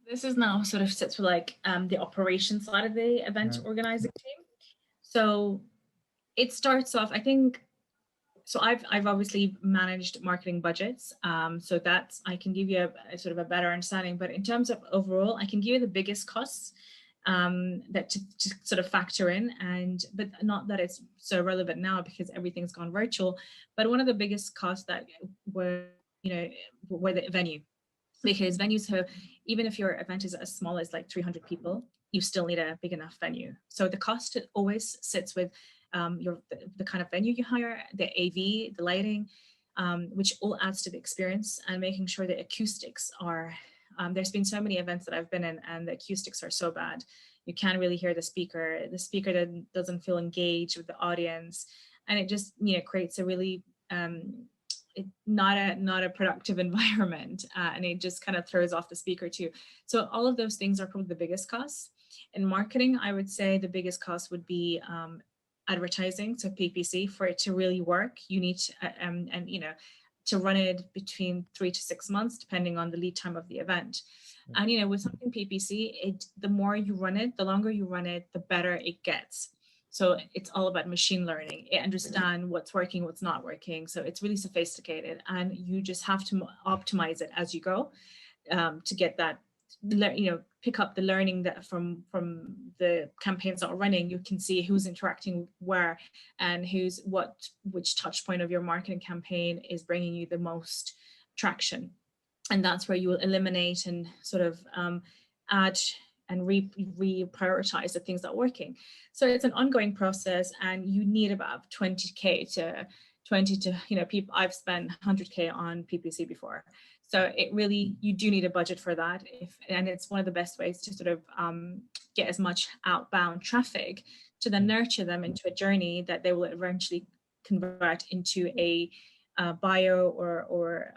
This is now sort of sits with like the operation side of the event Yeah. organizing team. So it starts off, I think, so I've obviously managed marketing budgets, so that's I can give you a sort of a better understanding. But in terms of overall, I can give you the biggest costs that to sort of factor in, and but not that it's so relevant now because everything's gone virtual. But one of the biggest costs that were were the venue, because venues have, even if your event is as small as like 300 people, you still need a big enough venue. So the cost always sits with the kind of venue you hire, the AV, the lighting, which all adds to the experience, and making sure the acoustics are. There's been so many events that I've been in, and the acoustics are so bad. You can't really hear the speaker. The speaker doesn't feel engaged with the audience, and it just creates a really not a productive environment, and it just kind of throws off the speaker too. So all of those things are probably the biggest costs. In marketing, I would say the biggest cost would be advertising, so PPC. For it to really work, you need to, and to run it between 3 to 6 months, depending on the lead time of the event. And with something PPC, the more you run it, the longer you run it, the better it gets. So it's all about machine learning. It understand what's working, what's not working. So it's really sophisticated, and you just have to optimize it as you go, to get that, pick up the learning that from the campaigns that are running. You can see who's interacting where, and which touch point of your marketing campaign is bringing you the most traction, and that's where you will eliminate and sort of add and reprioritize the things that are working. So it's an ongoing process, and you need about 20K to 20 to, people. I've spent 100K on PPC before. So it really, you do need a budget for that. And it's one of the best ways to sort of get as much outbound traffic to then nurture them into a journey that they will eventually convert into a bio or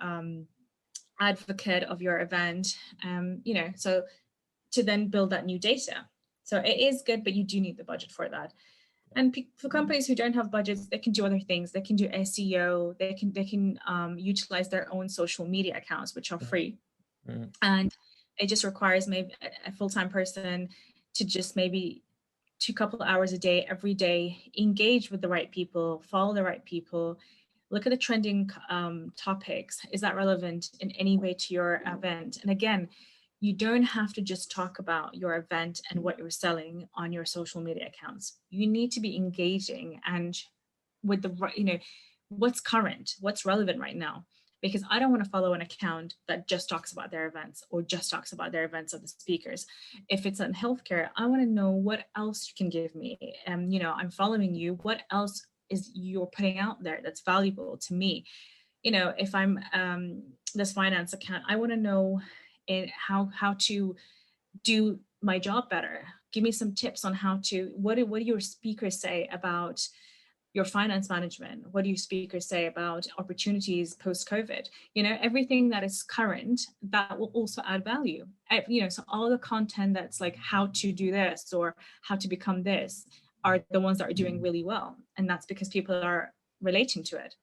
advocate of your event. So to then build that new data. So it is good, but you do need the budget for that. And for companies who don't have budgets, they can do other things. They can do SEO. They can utilize their own social media accounts, which are free. And it just requires maybe a full-time person to just maybe 2 couple hours a day, every day, engage with the right people, follow the right people, look at the trending topics. Is that relevant in any way to your event? And again, you don't have to just talk about your event and what you're selling on your social media accounts. You need to be engaging and with what's current, what's relevant right now. Because I don't want to follow an account that just talks about their events or just talks about their events of the speakers. If it's in healthcare, I want to know what else you can give me. I'm following you. What else is you're putting out there that's valuable to me? If I'm this finance account, I want to know how to do my job better. Give me some tips on what do your speakers say about your finance management? What do your speakers say about opportunities post-COVID? Everything that is current, that will also add value. So all the content that's like how to do this or how to become this are the ones that are doing really well. And that's because people are relating to it.